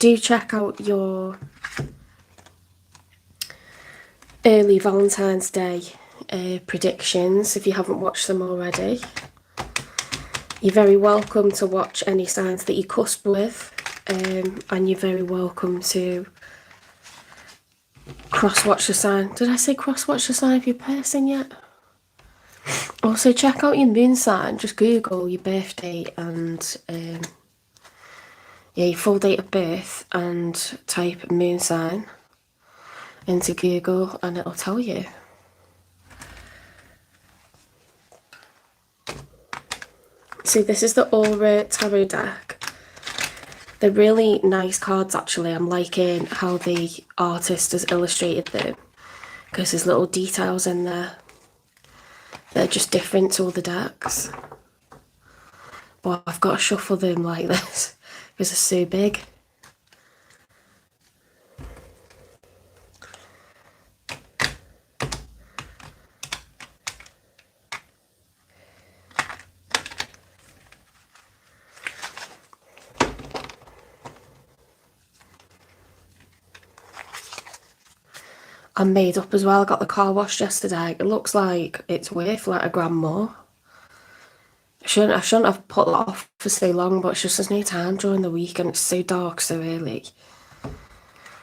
do check out your early Valentine's Day predictions if you haven't watched them already. You're very welcome to watch any signs that you cusp with, and you're very welcome to cross-watch the sign. Did I say cross-watch the sign of your person yet? Also, check out your moon sign. Just Google your birthday and your full date of birth and type moon sign into Google and it'll tell you. See, this is the Aura Tarot deck. They're really nice cards, actually. I'm liking how the artist has illustrated them because there's little details in there. They're just different to all the decks. But I've got to shuffle them like this because they're so big. I'm made up as well. I got the car washed yesterday. It looks like it's worth like £1 more. I shouldn't have put that off for so long, but it's just there's no time during the week and it's so dark so early.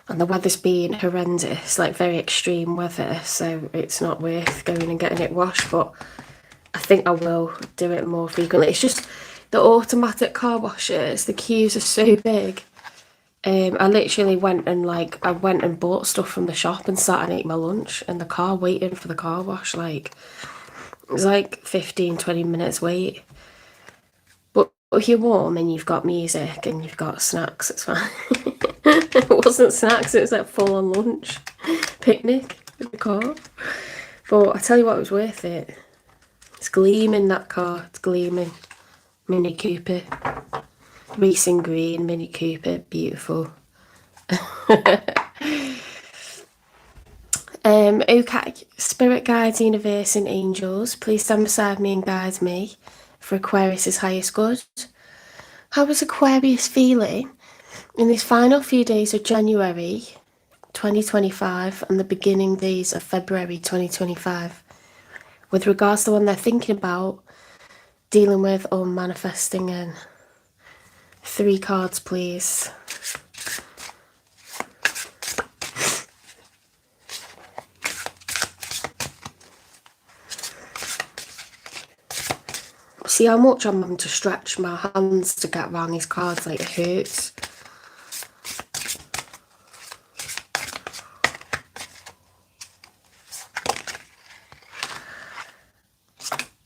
And the weather's been horrendous, like very extreme weather, so it's not worth going and getting it washed, but I think I will do it more frequently. It's just the automatic car washers, the queues are so big. I literally went and bought stuff from the shop and sat and ate my lunch in the car waiting for the car wash. Like, it was like 15-20 minutes wait. But if you're warm and you've got music and you've got snacks, it's fine. It wasn't snacks, it was like full on lunch. Picnic in the car. But I tell you what, it was worth it. It's gleaming, that car. It's gleaming. Mini Cooper. Racing green Mini Cooper, beautiful. Okay, spirit guides, universe and angels, please stand beside me and guide me for Aquarius's highest good. How is Aquarius feeling in these final few days of January 2025 and the beginning days of February 2025 with regards to what they're thinking about, dealing with or manifesting in? 3 cards, please. See how much I'm having to stretch my hands to get around these cards, like it hurts.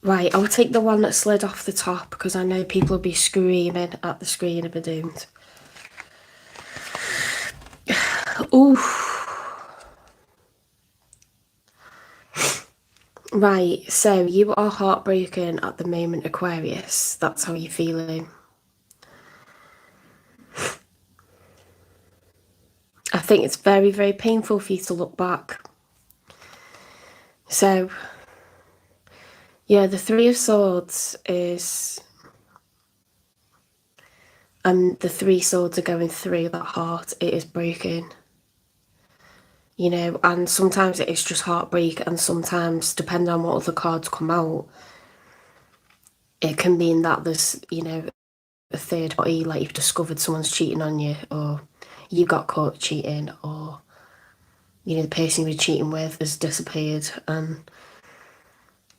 Right, I'll take the one that slid off the top because I know people will be screaming at the screen if I don't. Ooh. Right, so you are heartbroken at the moment, Aquarius. That's how you're feeling. I think it's very, very painful for you to look back. So, yeah, the 3 of Swords is... and the 3 swords are going through that heart. It is broken. You know, and sometimes it is just heartbreak, and sometimes, depending on what other cards come out, it can mean that there's, you know, a third party, like you've discovered someone's cheating on you, or you got caught cheating, or, you know, the person you were cheating with has disappeared, and,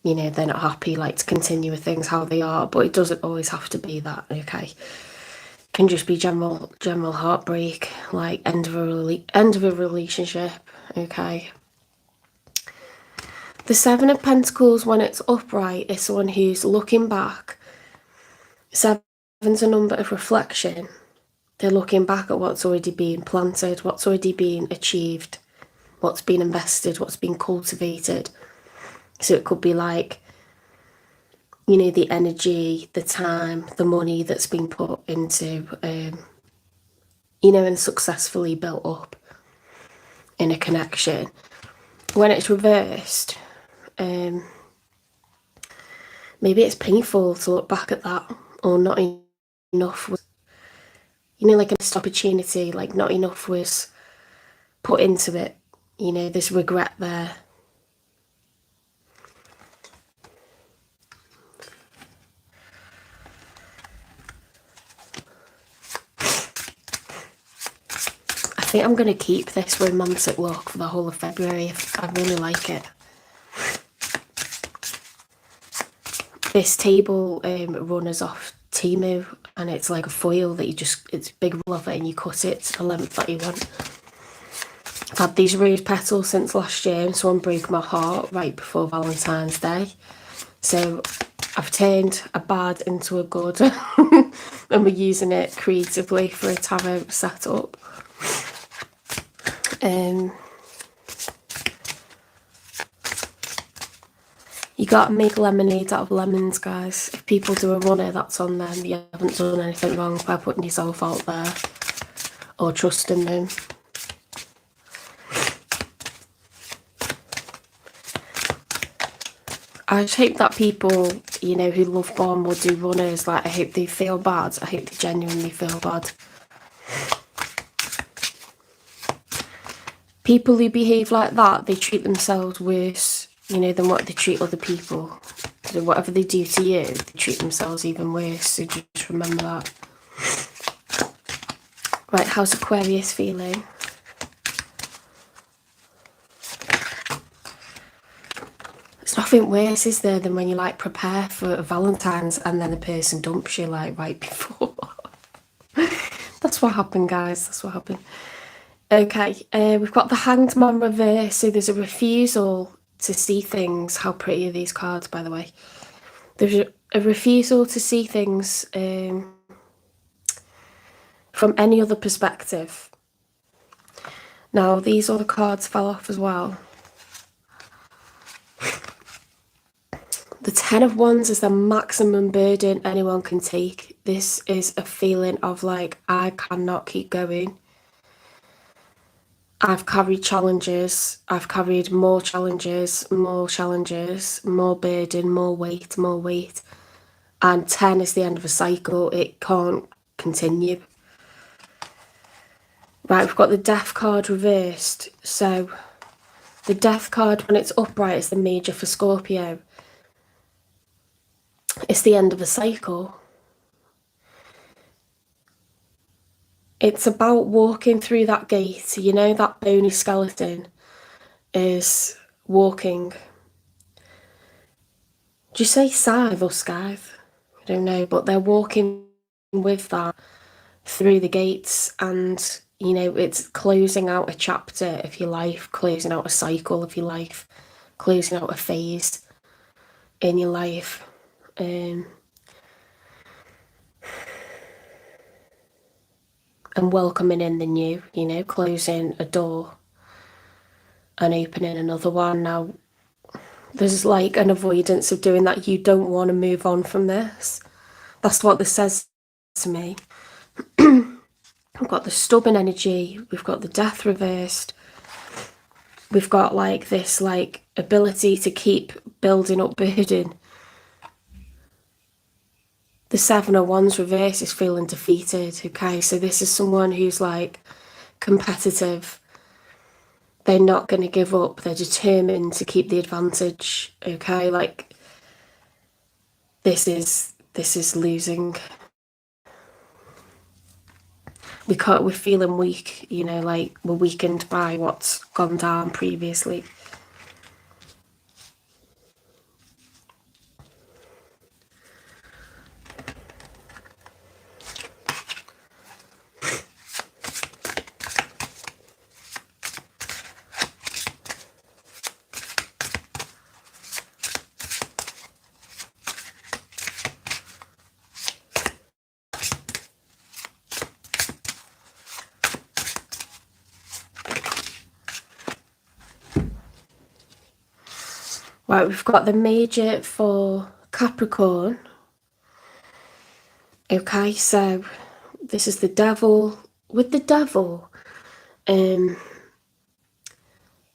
you know, they're not happy, like, to continue with things how they are, but it doesn't always have to be that, okay? It can just be general heartbreak, like end of a relationship, okay? The 7 of Pentacles, when it's upright, is someone who's looking back. 7's a number of reflection. They're looking back at what's already been planted, what's already been achieved, what's been invested, what's been cultivated. So it could be like, you know, the energy, the time, the money that's been put into, you know, and successfully built up in a connection. When it's reversed, maybe it's painful to look back at that, or not enough was, you know, like a missed opportunity, like not enough was put into it. You know, there's regret there. I think I'm going to keep this romantic look for the whole of February. I really like it. This table runners off Temu, and it's like a foil that it's a big roll of it and you cut it to the length that you want. I've had these rose petals since last year, and someone broke my heart right before Valentine's Day. So I've turned a bad into a good and we're using it creatively for a tarot setup. You gotta make lemonade out of lemons, guys. If people do a runner, that's on them. You haven't done anything wrong by putting yourself out there or trusting them. I just hope that people, you know, who love Born will do runners. Like, I hope they feel bad. I hope they genuinely feel bad. People who behave like that, they treat themselves worse, you know, than what they treat other people. So whatever they do to you, they treat themselves even worse. So just remember that. Right, how's Aquarius feeling? There's nothing worse, is there, than when you like prepare for Valentine's and then the person dumps you like right before. That's what happened, guys. That's what happened. Okay, we've got the Hanged Man reverse. So there's a refusal to see things. How pretty are these cards, by the way? There's a refusal to see things from any other perspective. Now, these other cards fell off as well. The Ten of Wands is the maximum burden anyone can take. This is a feeling of like, I cannot keep going. I've carried challenges. I've carried more challenges, more burden, more weight. And 10 is the end of a cycle. It can't continue. Right, we've got the Death card reversed. So the Death card, when it's upright, is the Major for Scorpio. It's the end of a cycle. It's about walking through that gate. You know, that bony skeleton is walking. Do you say scythe or scythe? I don't know, but they're walking with that through the gates, and, you know, it's closing out a chapter of your life, closing out a cycle of your life, closing out a phase in your life. And welcoming in the new, you know, closing a door and opening another one. Now, there's like an avoidance of doing that. You don't want to move on from this. That's what this says to me. We've got the stubborn energy. We've got the Death reversed. We've got like this like ability to keep building up burden. The Seven of Wands reverse is feeling defeated. Okay, so this is someone who's like competitive. They're not going to give up. They're determined to keep the advantage. Okay, like this is losing. We're feeling weak, you know, like we're weakened by what's gone down previously. Right, we've got the Major for Capricorn. Okay, so this is the Devil. With the Devil,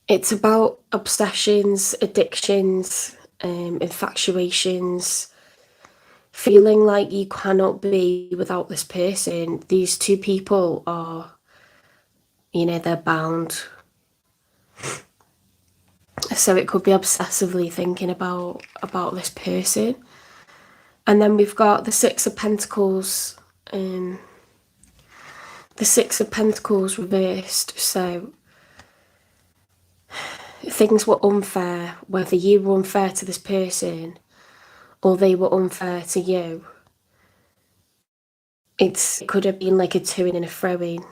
it's about obsessions, addictions, infatuations, feeling like you cannot be without this person. These two people are, they're bound. So it could be obsessively thinking about this person. And then we've got the Six of Pentacles. The Six of Pentacles reversed. So things were unfair, whether you were unfair to this person or they were unfair to you. It could have been like a to-ing and a fro-in,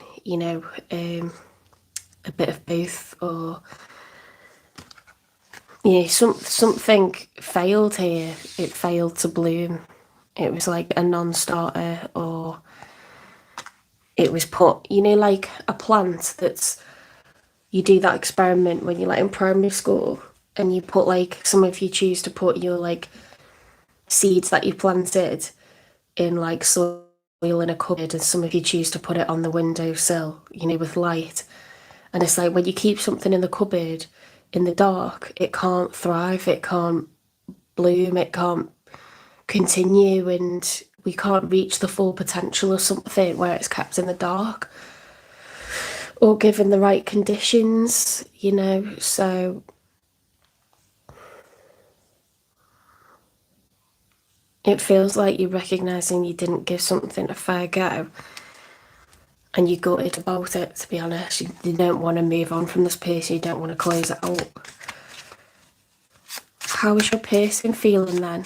a bit of both, or something failed here. It failed to bloom. It was like a non-starter, or it was put, like a plant that's, you do that experiment when you're like in primary school and you put like, some of you choose to put your like seeds that you planted in like soil in a cupboard, and some of you choose to put it on the windowsill, with light. And it's like when you keep something in the cupboard in the dark, it can't thrive, it can't bloom, it can't continue, and we can't reach the full potential of something where it's kept in the dark or given the right conditions, so it feels like you're recognising you didn't give something a fair go and you're gutted about it, to be honest. You don't want to move on from this person, you don't want to close it out. How is your person feeling then?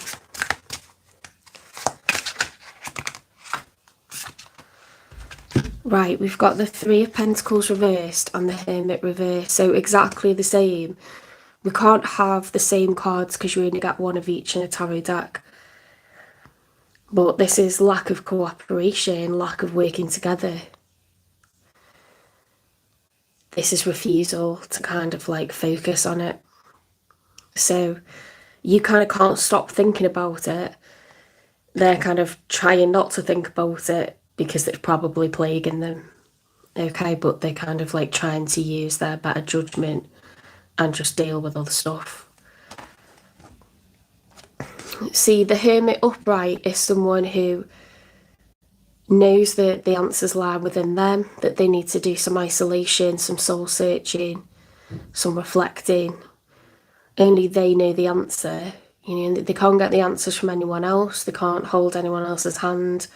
Right, we've got the Three of Pentacles reversed and the Hermit reversed, so exactly the same. We can't have the same cards because you only get one of each in a tarot deck. But this is lack of cooperation, lack of working together. This is refusal to kind of like focus on it. So you kind of can't stop thinking about it. They're kind of trying not to think about it because it's probably plaguing them. Okay, but they're kind of like trying to use their better judgment and just deal with other stuff. See, the Hermit upright is someone who knows that the answers lie within them, that they need to do some isolation, some soul searching, some reflecting. Only they know the answer. They can't get the answers from anyone else. They can't hold anyone else's hand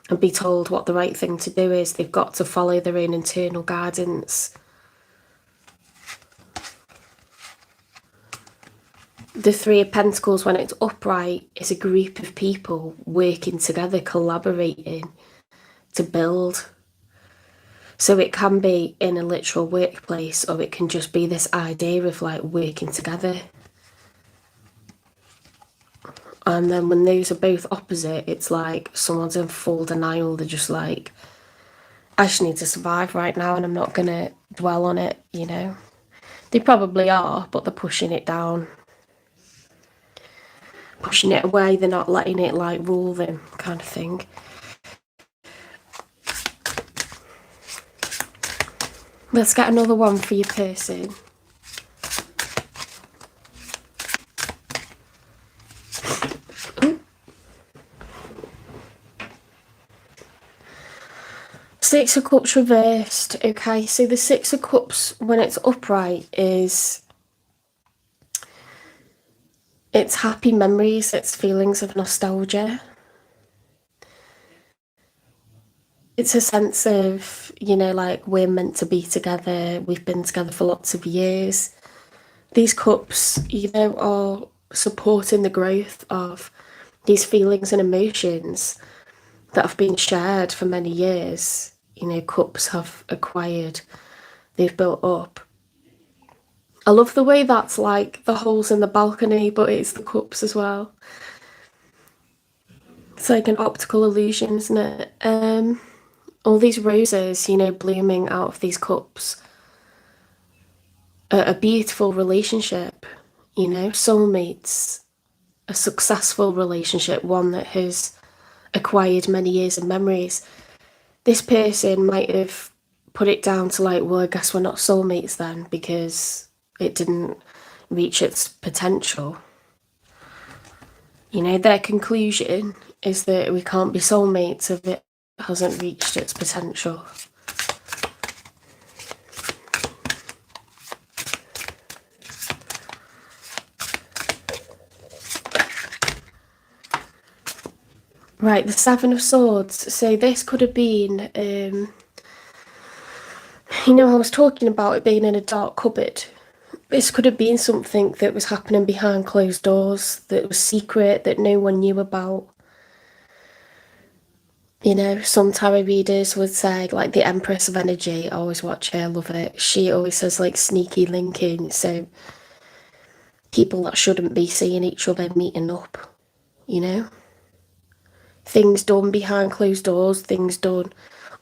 and be told what the right thing to do is. They've got to follow their own internal guidance. The Three of Pentacles, when it's upright, is a group of people working together, collaborating to build. So it can be in a literal workplace, or it can just be this idea of like working together. And then when those are both opposite, it's like someone's in full denial. They're just like, I just need to survive right now and I'm not going to dwell on it, They probably are, but they're pushing it down. Pushing it away, they're not letting it like rule them, kind of thing. Let's get another one for your person. Ooh. Six of Cups reversed. Okay, so the Six of Cups, when it's upright, it's happy memories, it's feelings of nostalgia. It's a sense of, like we're meant to be together, we've been together for lots of years. These cups, are supporting the growth of these feelings and emotions that have been shared for many years. Cups have acquired, they've built up. I love the way that's like the holes in the balcony, but it's the cups as well. It's like an optical illusion, isn't it? All these roses, blooming out of these cups. A beautiful relationship, soulmates, a successful relationship, one that has acquired many years of memories. This person might have put it down to like, well, I guess we're not soulmates then because it didn't reach its potential. Their conclusion is that we can't be soulmates if it hasn't reached its potential. Right, the Seven of Swords. So this could have been, you know, I was talking about it being in a dark cupboard. This could have been something that was happening behind closed doors, that was secret, that no one knew about. You know, some tarot readers would say, like, the Empress of Energy, I always watch her, I love it. She always says, like, sneaky linking, so people that shouldn't be seeing each other meeting up, you know? Things done behind closed doors, things done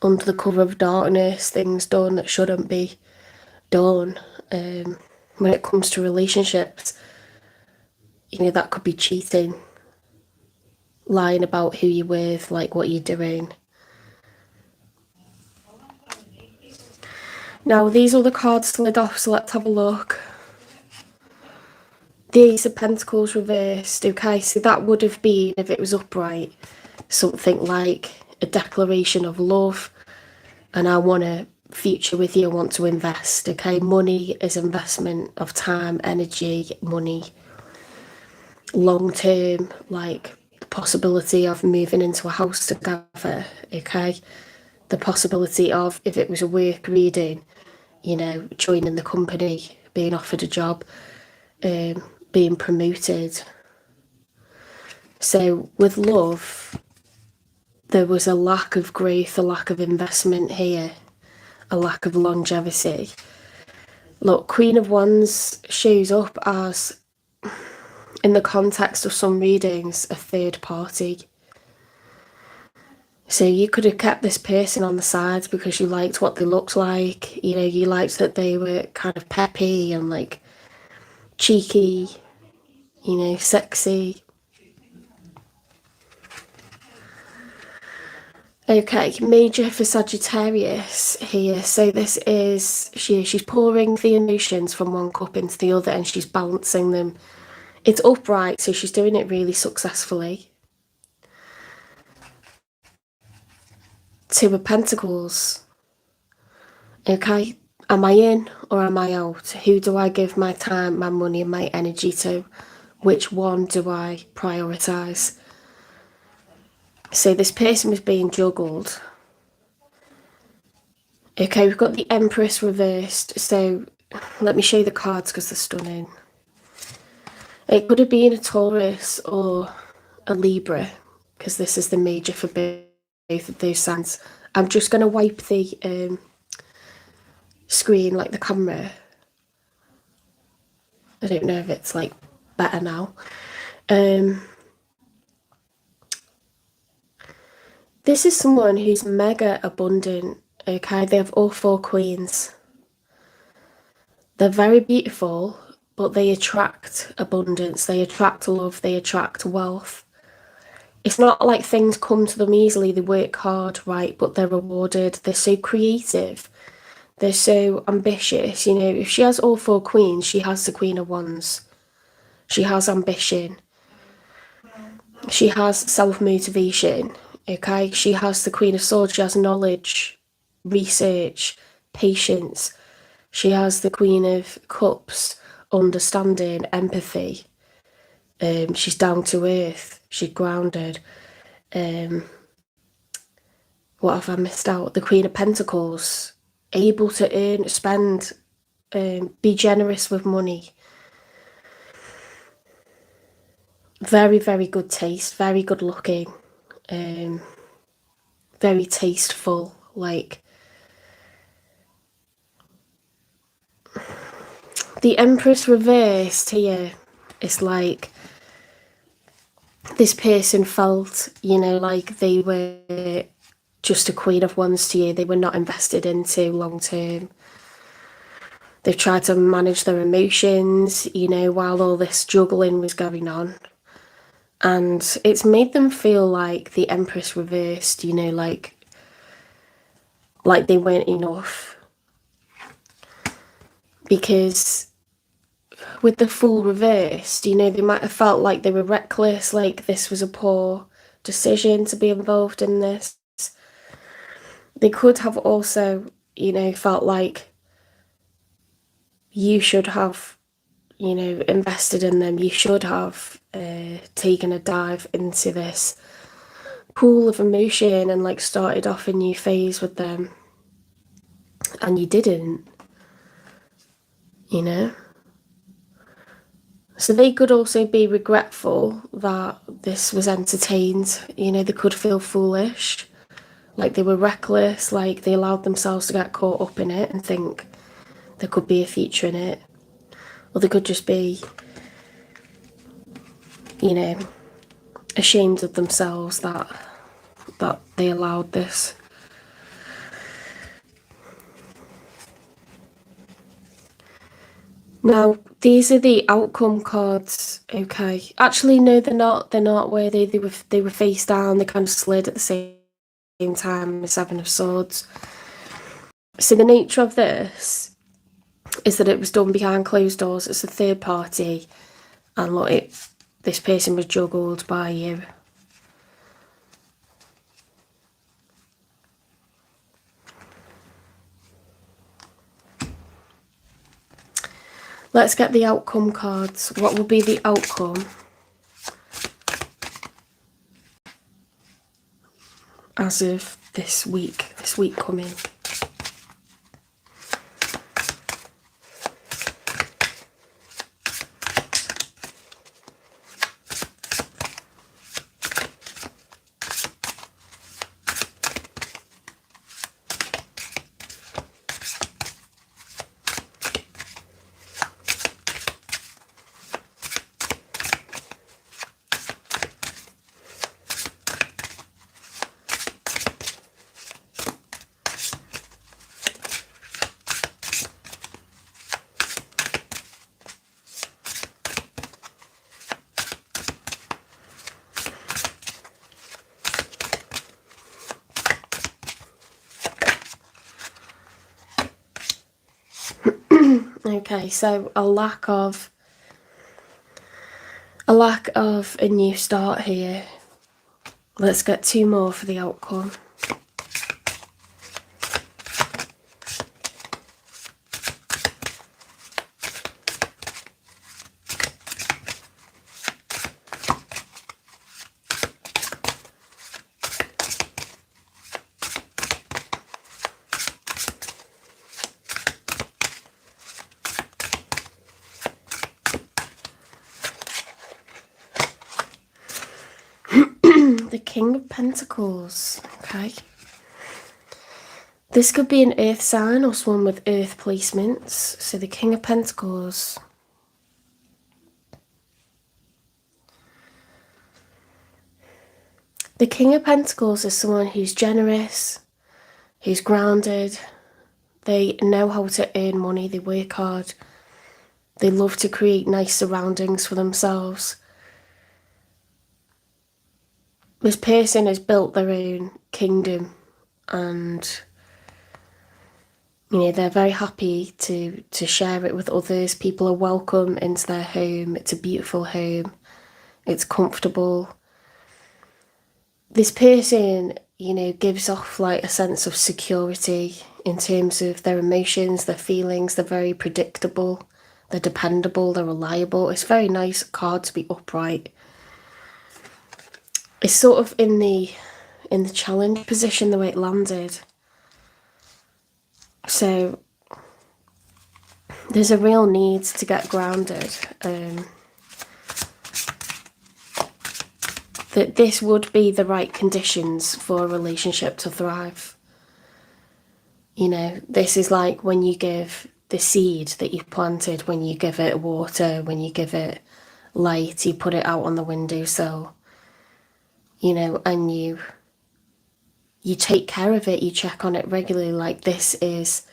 under the cover of darkness, things done that shouldn't be done. When it comes to relationships, you know, that could be cheating, lying about who you're with, like what you're doing. Now, these other cards slid off, so let's have a look. The Ace of Pentacles reversed. Okay, so that would have been, if it was upright, something like a declaration of love, and I want a future with you, I want to invest. Okay, money is investment of time, energy, money, long term, like the possibility of moving into a house together. Okay, the possibility of, if it was a work reading, you know, joining the company, being offered a job, being promoted. So with love, there was a lack of growth, a lack of investment here, a lack of longevity. Look, Queen of Wands shows up as, in the context of some readings, a third party. So you could have kept this person on the side because you liked what they looked like. You know, you liked that they were kind of peppy and like cheeky, you know, sexy. Okay, major for Sagittarius here. So this is, she's pouring the emotions from one cup into the other and she's balancing them. It's upright, so she's doing it really successfully. Two of Pentacles. Okay, am I in or am I out? Who do I give my time, my money, and my energy to? Which one do I prioritise? So this person was being juggled. Okay, we've got the Empress reversed. So let me show you the cards because they're stunning. It could have been a Taurus or a Libra because this is the major for both of those signs. I'm just going to wipe the screen, like the camera. I don't know if it's like better now. This is someone who's mega abundant. Okay, they have all four queens. They're very beautiful, but they attract abundance, they attract love, they attract wealth. It's not like things come to them easily, they work hard, right, but they're rewarded. They're so creative, they're so ambitious. You know, if she has all four queens, she has the Queen of Wands. She has ambition. She has self-motivation, okay? She has the Queen of Swords, she has knowledge, research, patience. She has the Queen of Cups, understanding, empathy. She's down to earth, she's grounded. What have I missed out? The Queen of Pentacles, able to earn, spend, be generous with money. Very, very good taste, very good looking, very tasteful, like the Empress reversed here. It's like this person felt, you know, like they were just a Queen of Wands to you. They were not invested into long term. They've tried to manage their emotions, you know, while all this juggling was going on. And it's made them feel like the Empress reversed, you know, like they weren't enough. Because with the Fool reversed, you know, they might have felt like they were reckless, like this was a poor decision to be involved in this. They could have also, you know, felt like you should have, you know, invested in them. You should have taken a dive into this pool of emotion and like started off a new phase with them. And you didn't, you know? So they could also be regretful that this was entertained. You know, they could feel foolish, like they were reckless, like they allowed themselves to get caught up in it and think there could be a future in it. Or they could just be, you know, ashamed of themselves that they allowed this. Now, these are the outcome cards. Okay. Actually, no, they're not. They're not where they were face down. They kind of slid at the same time as Seven of Swords. So the nature of this is that it was done behind closed doors. It's a third party, and look, this person was juggled by you. Let's get the outcome cards. What will be the outcome as of this week coming? Okay, so a lack of a new start here. Let's get two more for the outcome. The King of Pentacles, okay. This could be an earth sign or someone with earth placements. So the King of Pentacles. The King of Pentacles is someone who's generous, who's grounded. They know how to earn money, they work hard. They love to create nice surroundings for themselves. This person has built their own kingdom and, you know, they're very happy to share it with others. People are welcome into their home. It's a beautiful home. It's comfortable. This person, you know, gives off like a sense of security in terms of their emotions, their feelings. They're very predictable. They're dependable. They're reliable. It's a very nice card to be upright. It's sort of in the challenge position the way it landed. So there's a real need to get grounded. That this would be the right conditions for a relationship to thrive. You know, this is like when you give the seed that you've planted, when you give it water, when you give it light, you put it out on the windowsill. You know, and you take care of it, you check on it regularly. Like, this is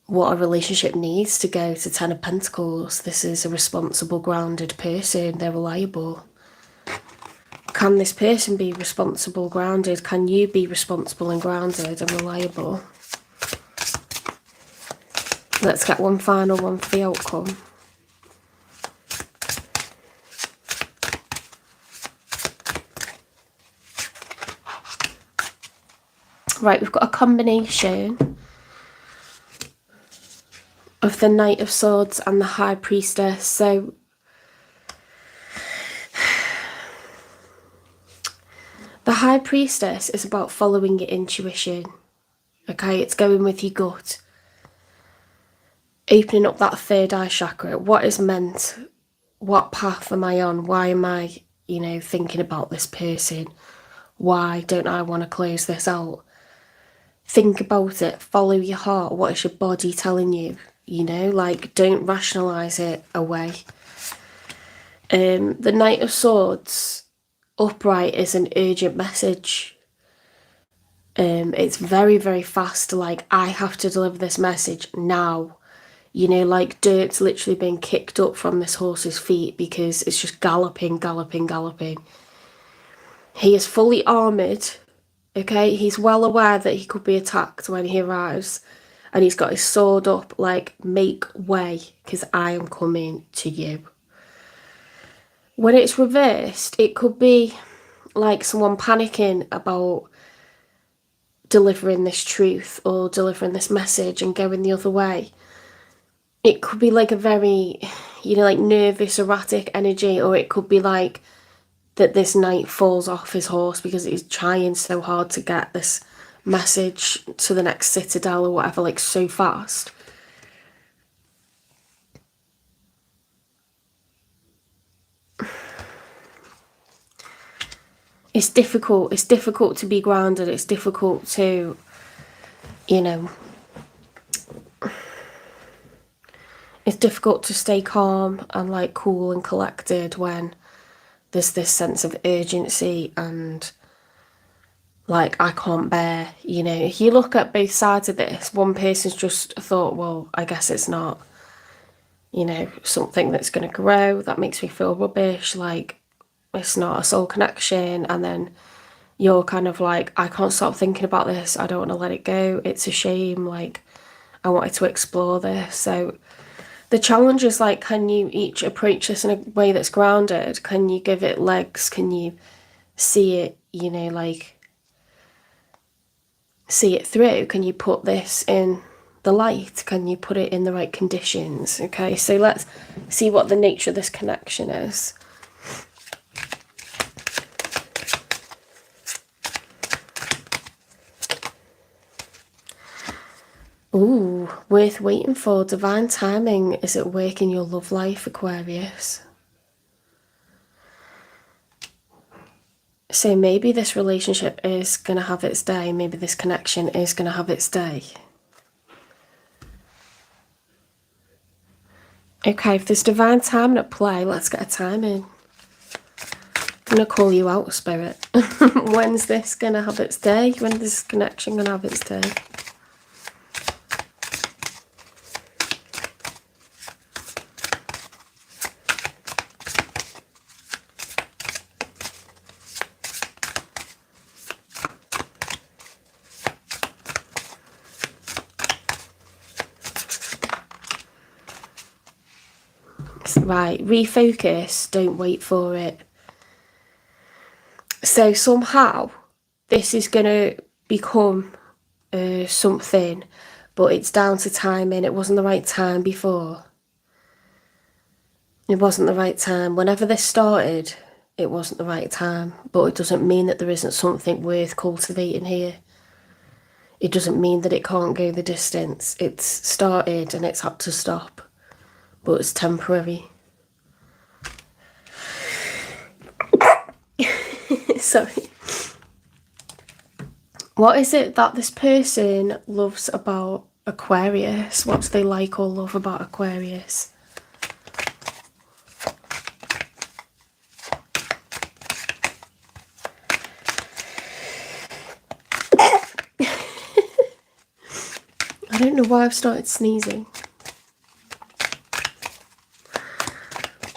what a relationship needs to go to 10 of Pentacles. This is a responsible, grounded person. They're reliable. Can this person be responsible, grounded? Can you be responsible and grounded and reliable? Let's get one final one for the outcome. Right, we've got a combination of the Knight of Swords and the High Priestess. So the High Priestess is about following your intuition. Okay, it's going with your gut. Opening up that third eye chakra. What is meant? What path am I on? Why am I, thinking about this person? Why don't I want to close this out? Think about it. Follow your heart. What is your body telling you? Don't rationalise it away. The Knight of Swords upright is an urgent message. It's very, very fast. I have to deliver this message now. Dirt's literally being kicked up from this horse's feet because it's just galloping, galloping, galloping. He is fully armoured, okay? He's well aware that he could be attacked when he arrives. And he's got his sword up, make way, because I am coming to you. When it's reversed, it could be like someone panicking about delivering this truth or delivering this message and going the other way. It could be like a very, nervous, erratic energy, or it could be like that this knight falls off his horse because he's trying so hard to get this message to the next citadel or whatever, so fast. It's difficult to be grounded. It's difficult to, it's difficult to stay calm and cool and collected when there's this sense of urgency and I can't bear, if you look at both sides of this, one person's just thought, well, I guess it's not, something that's going to grow, that makes me feel rubbish, it's not a soul connection. And then you're kind of I can't stop thinking about this, I don't want to let it go, it's a shame, I wanted to explore this. So the challenge is can you each approach this in a way that's grounded? Can you give it legs? Can you see it, see it through? Can you put this in the light? Can you put it in the right conditions? Okay, so let's see what the nature of this connection is. Ooh, worth waiting for. Divine timing is at work in your love life, Aquarius. So maybe this relationship is going to have its day. Maybe this connection is going to have its day. Okay, if there's divine timing at play, let's get a time in. I'm going to call you out, Spirit. When's this going to have its day? When is this connection going to have its day? Right, refocus, don't wait for it. So somehow this is going to become something, but it's down to timing. It wasn't the right time before. It wasn't the right time. Whenever this started, it wasn't the right time, but it doesn't mean that there isn't something worth cultivating here. It doesn't mean that it can't go the distance. It's started and it's had to stop, but it's temporary. Sorry. What is it that this person loves about Aquarius? What do they like or love about Aquarius? I don't know why I've started sneezing.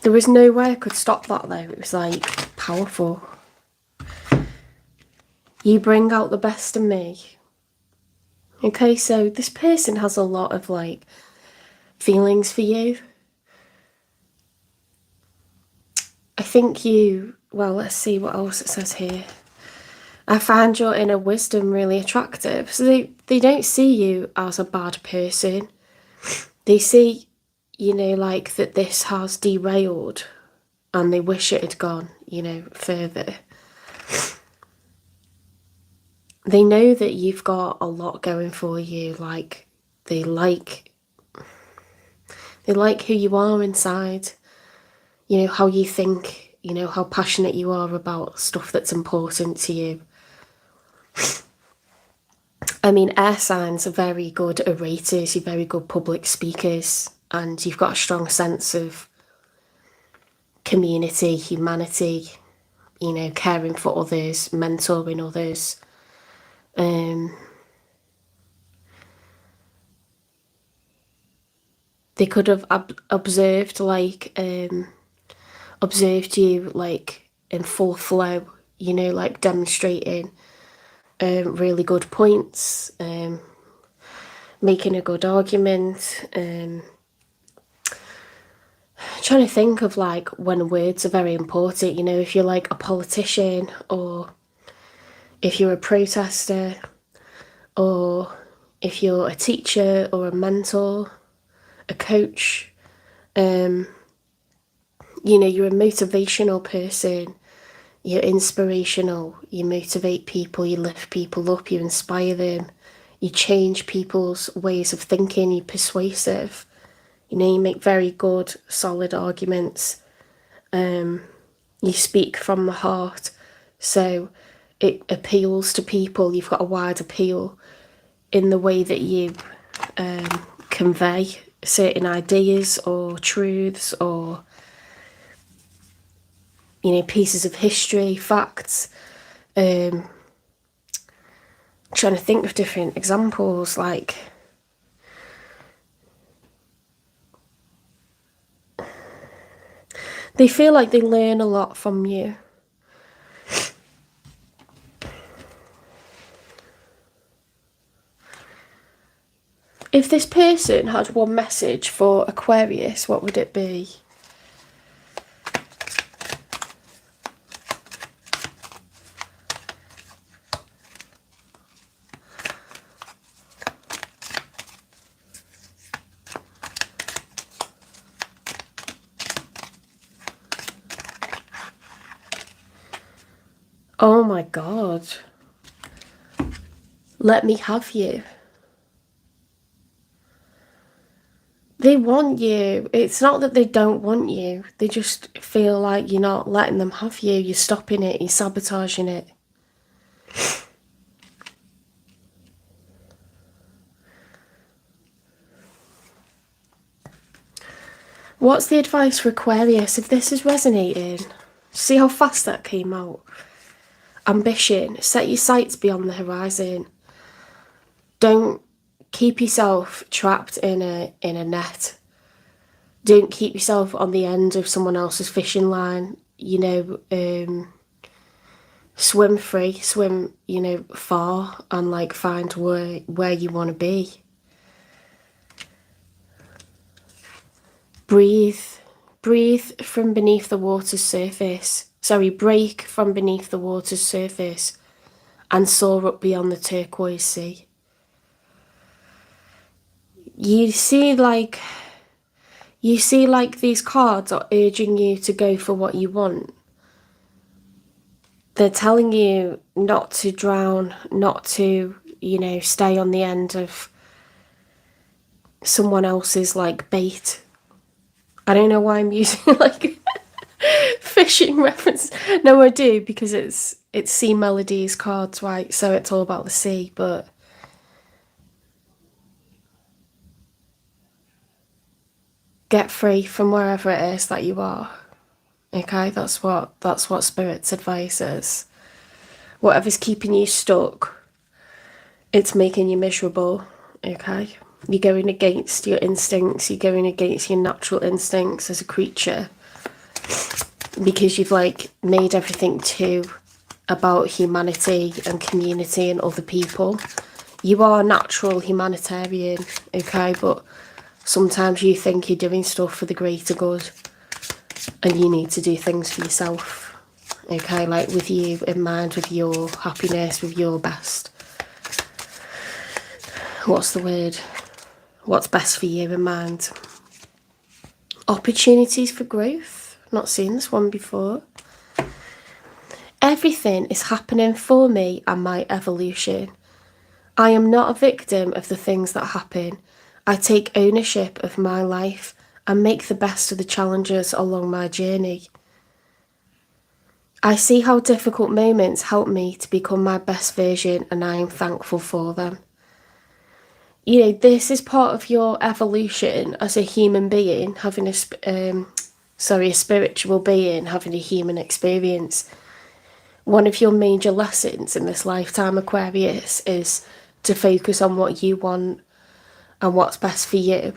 There was no way I could stop that though. It was powerful. You bring out the best in me. Okay, so this person has a lot of feelings for you. I think well, let's see what else it says here. I find your inner wisdom really attractive. So they don't see you as a bad person. They see, you know, like that this has derailed and they wish it had gone, you know, further. They know that you've got a lot going for you. Like they like who you are inside, you know, how you think, you know, how passionate you are about stuff that's important to you. I mean, air signs are very good orators, you're very good public speakers, and you've got a strong sense of community, humanity, you know, caring for others, mentoring others. They could have observed you like in full flow, you know, like demonstrating really good points, making a good argument. Trying to think of like when words are very important, you know, if you're like a politician or if you're a protester or if you're a teacher or a mentor, a coach, you know, you're a motivational person, you're inspirational, you motivate people, you lift people up, you inspire them, you change people's ways of thinking, you're persuasive, you know, you make very good, solid arguments, you speak from the heart, so it appeals to people, you've got a wide appeal in the way that you convey certain ideas or truths or, you know, pieces of history, facts. Trying to think of different examples, like they feel like they learn a lot from you. If this person had one message for Aquarius, what would it be? Oh my God. Let me have you. They want you. It's not that they don't want you. They just feel like you're not letting them have you. You're stopping it. You're sabotaging it. What's the advice for Aquarius if this is resonating? See how fast that came out. Ambition. Set your sights beyond the horizon. Don't keep yourself trapped in a net. Don't keep yourself on the end of someone else's fishing line. You know, swim free, swim, you know, far, and like find where you want to be. Breathe from beneath the water's surface. Sorry, break from beneath the water's surface and soar up beyond the turquoise sea. You see like these cards are urging you to go for what you want. They're telling you not to drown, not to, you know, stay on the end of someone else's like bait. I don't know why I'm using like fishing reference. No, I do, because it's Sea Melodies cards, right? So it's all about the sea, but get free from wherever it is that you are. Okay, that's what Spirit's advice is. Whatever's keeping you stuck, it's making you miserable. Okay, you're going against your instincts. You're going against your natural instincts as a creature because you've like made everything too about humanity and community and other people. You are a natural humanitarian, okay, but sometimes you think you're doing stuff for the greater good and you need to do things for yourself, okay, like with you in mind, with your happiness, with your best, what's the word, what's best for you in mind. Opportunities for growth, not seen this one before. Everything is happening for me and my evolution. I am not a victim of the things that happen. I take ownership of my life and make the best of the challenges along my journey. I see how difficult moments help me to become my best version, and I am thankful for them. You know, this is part of your evolution as a human being, having a spiritual being, having a human experience. One of your major lessons in this lifetime, Aquarius, is to focus on what you want and what's best for you,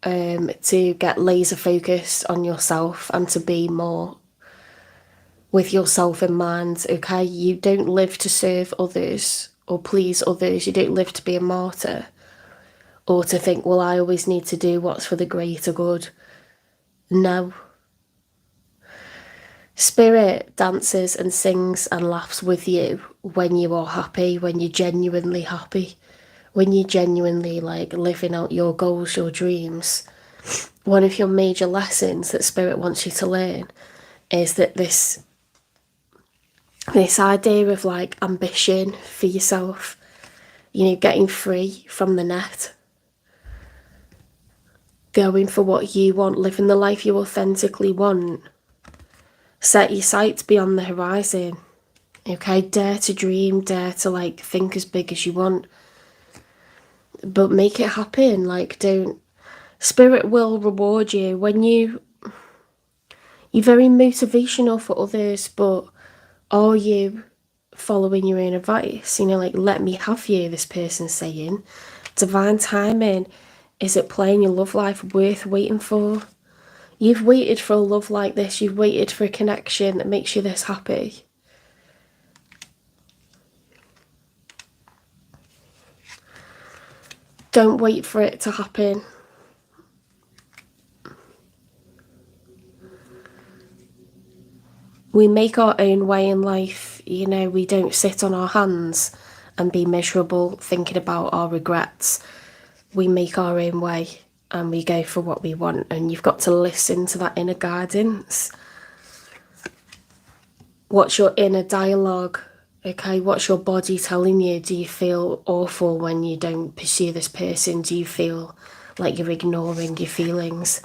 to get laser focused on yourself and to be more with yourself in mind, okay? You don't live to serve others or please others. You don't live to be a martyr or to think, well, I always need to do what's for the greater good. No. Spirit dances and sings and laughs with you when you are happy, when you're genuinely happy, when you're genuinely like living out your goals, your dreams. One of your major lessons that Spirit wants you to learn is that this idea of like ambition for yourself, you know, getting free from the net, going for what you want, living the life you authentically want. Set your sights beyond the horizon, okay? Dare to dream, dare to like think as big as you want, but make it happen. Like, don't, Spirit will reward you when you're very motivational for others, but are you following your own advice? You know, like, let me have you, this person's saying. Divine timing. Is it playing your love life worth waiting for? You've waited for a love like this. You've waited for a connection that makes you this happy. Don't wait for it to happen. We make our own way in life, you know, we don't sit on our hands and be miserable thinking about our regrets. We make our own way and we go for what we want, and you've got to listen to that inner guidance. What's your inner dialogue? Okay, what's your body telling you? Do you feel awful when you don't pursue this person? Do you feel like you're ignoring your feelings?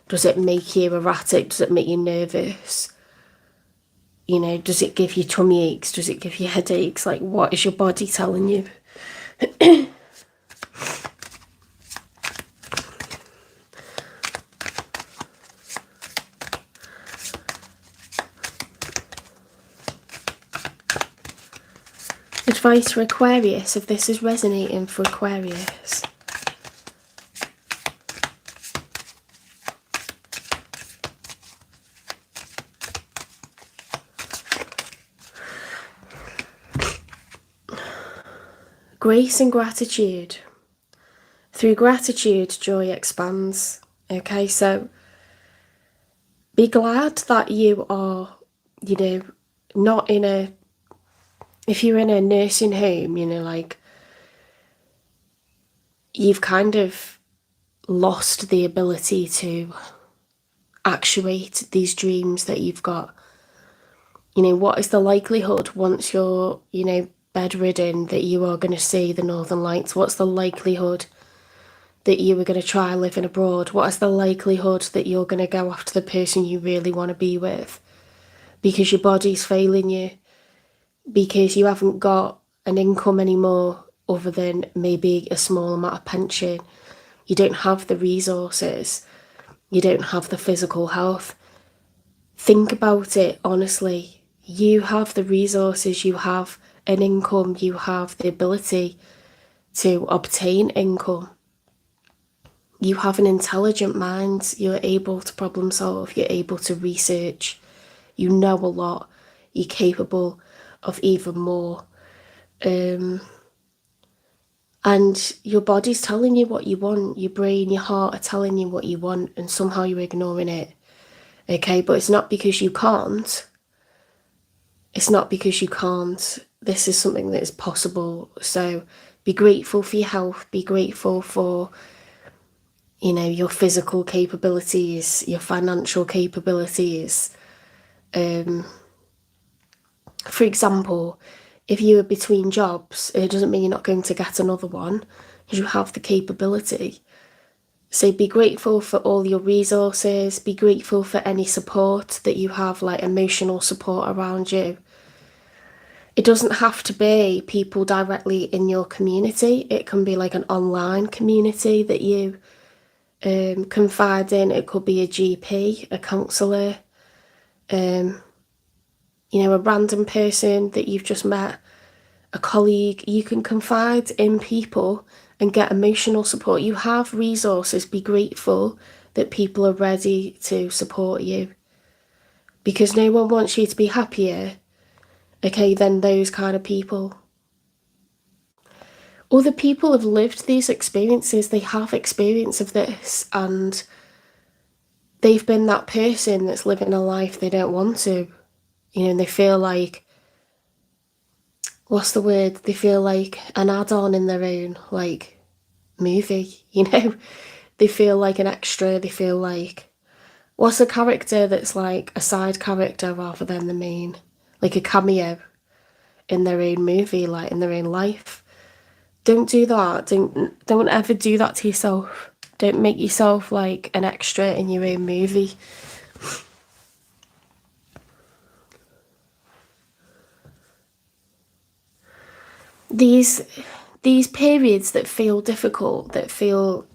Does it make you erratic? Does it make you nervous? You know, does it give you tummy aches? Does it give you headaches? Like, what is your body telling you? Advice for Aquarius, if this is resonating for Aquarius. Grace and gratitude. Through gratitude, joy expands. Okay, so be glad that you are, you know, not in a, if you're in a nursing home, you know, like, you've kind of lost the ability to actuate these dreams that you've got. You know, what is the likelihood once you're, you know, bedridden that you are going to see the Northern Lights? What's the likelihood that you were going to try living abroad? What is the likelihood that you're going to go after the person you really want to be with? Because your body's failing you. Because you haven't got an income anymore other than maybe a small amount of pension. You don't have the resources. You don't have the physical health. Think about it honestly. You have the resources, you have an income, you have the ability to obtain income. You have an intelligent mind, you're able to problem solve, you're able to research, you know a lot, you're capable of even more. And your body's telling you what you want, your brain, your heart are telling you what you want, and somehow you're ignoring it. Okay, but it's not because you can't. It's not because you can't. This is something that is possible. So be grateful for your health, be grateful for, your physical capabilities, your financial capabilities. For example, if you are between jobs, it doesn't mean you're not going to get another one because you have the capability. So be grateful for all your resources, be grateful for any support that you have, like emotional support around you. It doesn't have to be people directly in your community. It can be like an online community that you confide in. It could be a GP, a counsellor, a random person that you've just met, a colleague. You can confide in people and get emotional support. You have resources. Be grateful that people are ready to support you, because no one wants you to be happier, okay, than those kind of people. Other people have lived these experiences. They have experience of this, and they've been that person that's living a life they don't want to. And they feel like, what's the word? They feel like an add-on in their own, like, movie, They feel like an extra. They feel like, what's a character that's like a side character rather than the main? Like a cameo in their own movie, like in their own life. Don't do that. Don't ever do that to yourself. Don't make yourself like an extra in your own movie. These periods that feel difficult, that feel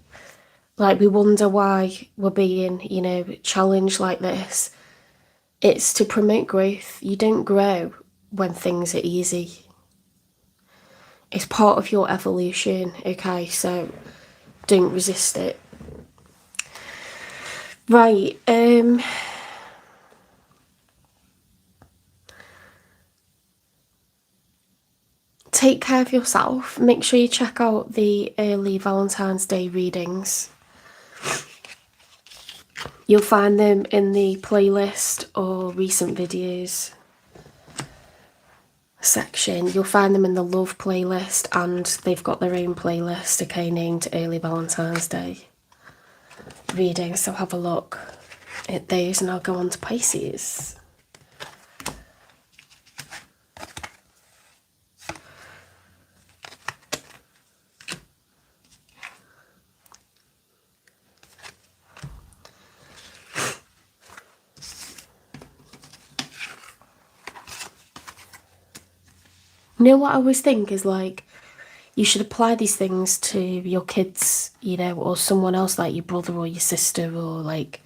like we wonder why we're being, challenged like this, it's to promote growth. You don't grow when things are easy. It's part of your evolution, okay? So don't resist it. Right, take care of yourself. Make sure you check out the early Valentine's Day readings. You'll find them in the playlist or recent videos section. You'll find them in the love playlist, and they've got their own playlist, okay, named Early Valentine's Day readings. So have a look at those, and I'll go on to Pisces. What I always think is, like, you should apply these things to your kids, or someone else, like your brother or your sister, or like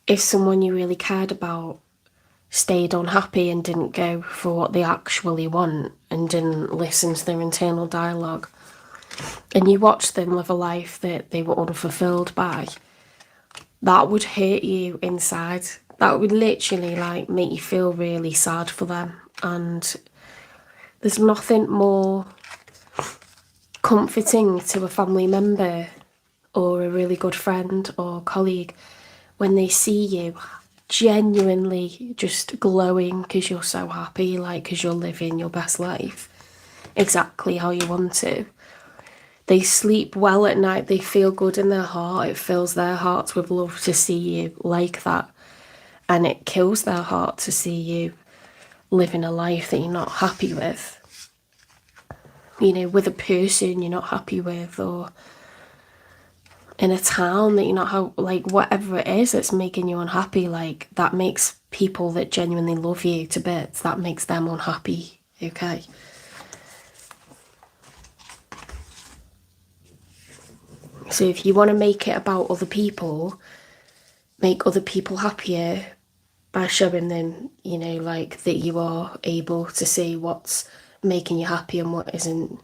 if someone you really cared about stayed unhappy and didn't go for what they actually want and didn't listen to their internal dialogue, and you watched them live a life that they were unfulfilled by, that would hurt you inside. That would literally like make you feel really sad for them. And there's nothing more comforting to a family member or a really good friend or colleague when they see you genuinely just glowing because you're so happy, like because you're living your best life exactly how you want to. They sleep well at night, they feel good in their heart, it fills their hearts with love to see you like that, and it kills their heart to see you living a life that you're not happy with, with a person you're not happy with, or in a town that you're not like whatever it is that's making you unhappy. Like, that makes people that genuinely love you to bits, that makes them unhappy, okay? So if you want to make it about other people, make other people happier by showing them, like that you are able to see what's making you happy and what isn't.